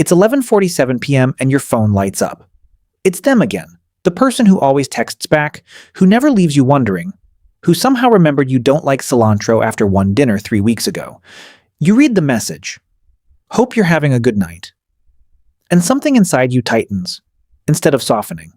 It's 11:47 p.m. and your phone lights up. It's them again, the person who always texts back, who never leaves you wondering, who somehow remembered you don't like cilantro after one dinner 3 weeks ago. You read the message. Hope you're having a good night. And something inside you tightens, instead of softening.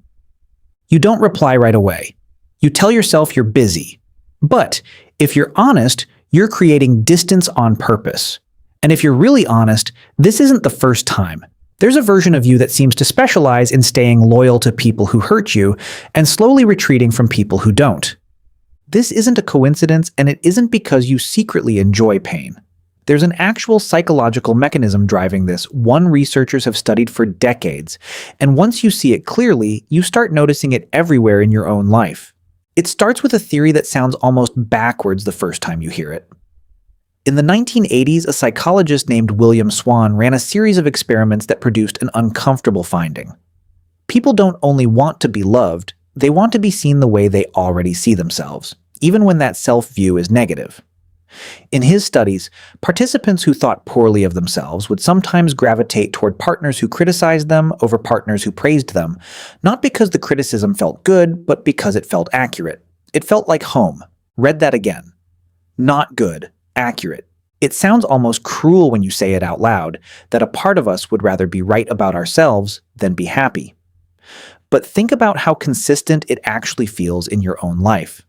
You don't reply right away. You tell yourself you're busy. But if you're honest, you're creating distance on purpose. And if you're really honest, this isn't the first time. There's a version of you that seems to specialize in staying loyal to people who hurt you and slowly retreating from people who don't. This isn't a coincidence, and it isn't because you secretly enjoy pain. There's an actual psychological mechanism driving this, one researchers have studied for decades, and once you see it clearly, you start noticing it everywhere in your own life. It starts with a theory that sounds almost backwards the first time you hear it. In the 1980s, a psychologist named William Swan ran a series of experiments that produced an uncomfortable finding. People don't only want to be loved, they want to be seen the way they already see themselves, even when that self-view is negative. In his studies, participants who thought poorly of themselves would sometimes gravitate toward partners who criticized them over partners who praised them, not because the criticism felt good, but because it felt accurate. It felt like home. Read that again. Not good, accurate. It sounds almost cruel when you say it out loud, that a part of us would rather be right about ourselves than be happy. But think about how consistent it actually feels in your own life.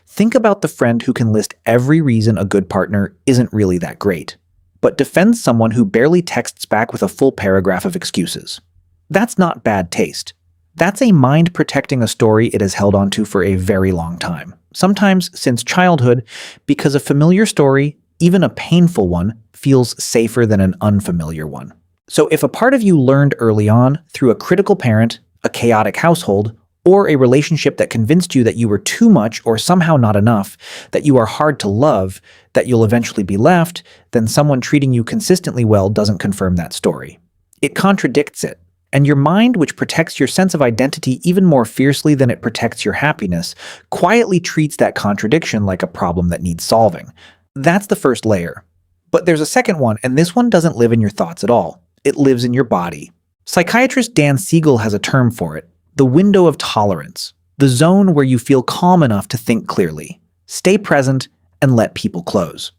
Think about the friend who can list every reason a good partner isn't really that great, but defends someone who barely texts back with a full paragraph of excuses. That's not bad taste. That's a mind protecting a story it has held onto for a very long time, sometimes since childhood, because a familiar story, even a painful one, feels safer than an unfamiliar one. So if a part of you learned early on, through a critical parent, a chaotic household, or a relationship that convinced you that you were too much or somehow not enough, that you are hard to love, that you'll eventually be left, then someone treating you consistently well doesn't confirm that story. It contradicts it, and your mind, which protects your sense of identity even more fiercely than it protects your happiness, quietly treats that contradiction like a problem that needs solving. That's the first layer. But there's a second one, and this one doesn't live in your thoughts at all. It lives in your body. Psychiatrist Dan Siegel has a term for it. The window of tolerance, the zone where you feel calm enough to think clearly, stay present, and let people close.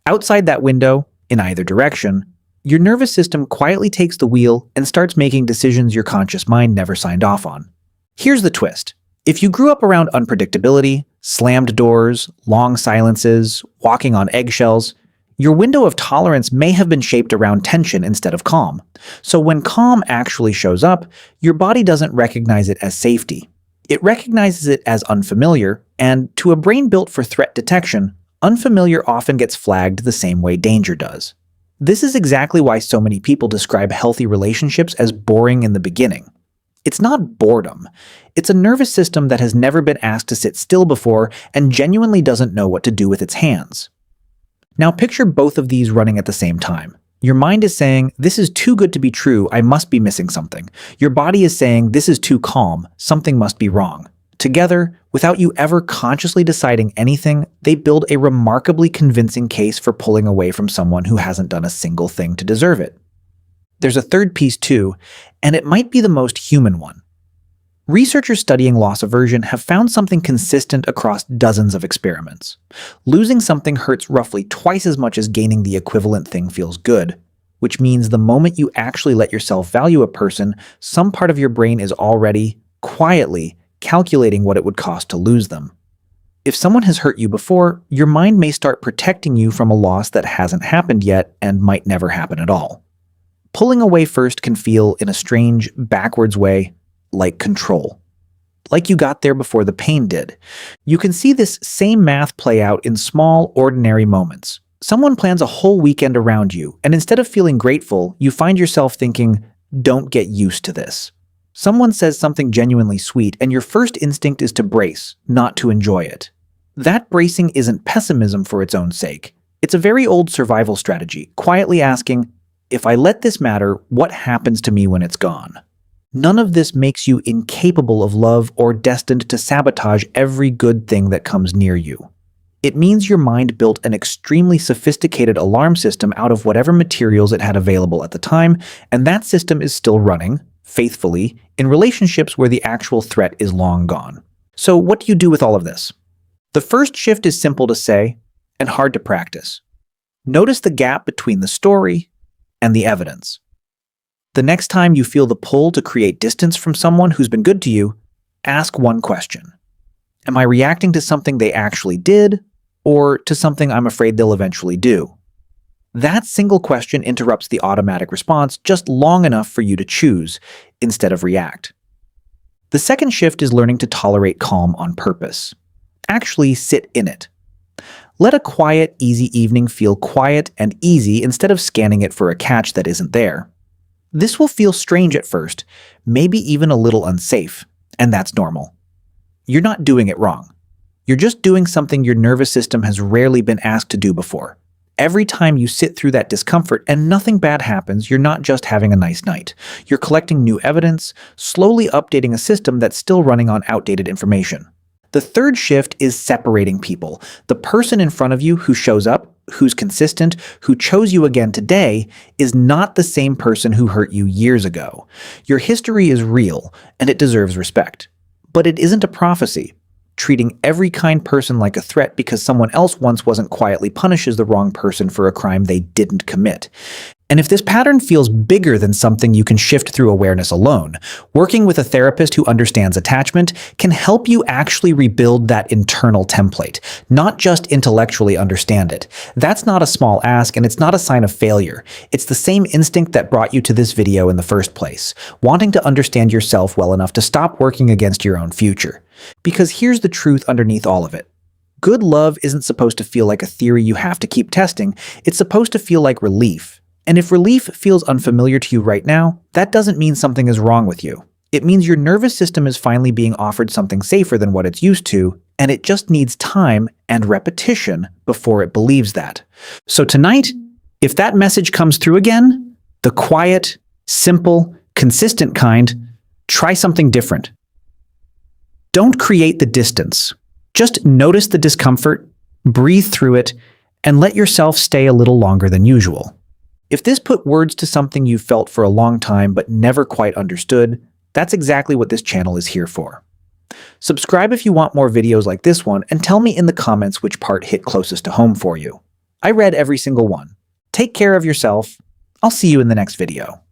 Outside that window, in either direction, your nervous system quietly takes the wheel and starts making decisions your conscious mind never signed off on. Here's the twist. If you grew up around unpredictability, slammed doors, long silences, walking on eggshells, your window of tolerance may have been shaped around tension instead of calm. So when calm actually shows up, your body doesn't recognize it as safety. It recognizes it as unfamiliar, and to a brain built for threat detection, unfamiliar often gets flagged the same way danger does. This is exactly why so many people describe healthy relationships as boring in the beginning. It's not boredom. It's a nervous system that has never been asked to sit still before and genuinely doesn't know what to do with its hands. Now picture both of these running at the same time. Your mind is saying, this is too good to be true, I must be missing something. Your body is saying, this is too calm, something must be wrong. Together, without you ever consciously deciding anything, they build a remarkably convincing case for pulling away from someone who hasn't done a single thing to deserve it. There's a third piece too, and it might be the most human one. Researchers studying loss aversion have found something consistent across dozens of experiments. Losing something hurts roughly twice as much as gaining the equivalent thing feels good, which means the moment you actually let yourself value a person, some part of your brain is already, quietly, calculating what it would cost to lose them. If someone has hurt you before, your mind may start protecting you from a loss that hasn't happened yet and might never happen at all. Pulling away first can feel, in a strange, backwards way, like control. Like you got there before the pain did. You can see this same math play out in small, ordinary moments. Someone plans a whole weekend around you, and instead of feeling grateful, you find yourself thinking, don't get used to this. Someone says something genuinely sweet, and your first instinct is to brace, not to enjoy it. That bracing isn't pessimism for its own sake. It's a very old survival strategy, quietly asking, if I let this matter, what happens to me when it's gone? None of this makes you incapable of love or destined to sabotage every good thing that comes near you. It means your mind built an extremely sophisticated alarm system out of whatever materials it had available at the time, and that system is still running, faithfully, in relationships where the actual threat is long gone. So what do you do with all of this? The first shift is simple to say and hard to practice. Notice the gap between the story and the evidence. The next time you feel the pull to create distance from someone who's been good to you, ask one question. Am I reacting to something they actually did, or to something I'm afraid they'll eventually do? That single question interrupts the automatic response just long enough for you to choose, instead of react. The second shift is learning to tolerate calm on purpose. Actually sit in it. Let a quiet, easy evening feel quiet and easy instead of scanning it for a catch that isn't there. This will feel strange at first, maybe even a little unsafe, and that's normal. You're not doing it wrong. You're just doing something your nervous system has rarely been asked to do before. Every time you sit through that discomfort and nothing bad happens, you're not just having a nice night. You're collecting new evidence, slowly updating a system that's still running on outdated information. The third shift is separating people. The person in front of you who shows up, who's consistent, who chose you again today, is not the same person who hurt you years ago. Your history is real, and it deserves respect. But it isn't a prophecy. Treating every kind person like a threat because someone else once wasn't quietly punishes the wrong person for a crime they didn't commit. And if this pattern feels bigger than something you can shift through awareness alone, working with a therapist who understands attachment can help you actually rebuild that internal template, not just intellectually understand it. That's not a small ask, and it's not a sign of failure. It's the same instinct that brought you to this video in the first place, wanting to understand yourself well enough to stop working against your own future. Because here's the truth underneath all of it. Good love isn't supposed to feel like a theory you have to keep testing. It's supposed to feel like relief. And if relief feels unfamiliar to you right now, that doesn't mean something is wrong with you. It means your nervous system is finally being offered something safer than what it's used to, and it just needs time and repetition before it believes that. So tonight, if that message comes through again, the quiet, simple, consistent kind, try something different. Don't create the distance. Just notice the discomfort, breathe through it, and let yourself stay a little longer than usual. If this put words to something you've felt for a long time but never quite understood, that's exactly what this channel is here for. Subscribe if you want more videos like this one, and tell me in the comments which part hit closest to home for you. I read every single one. Take care of yourself. I'll see you in the next video.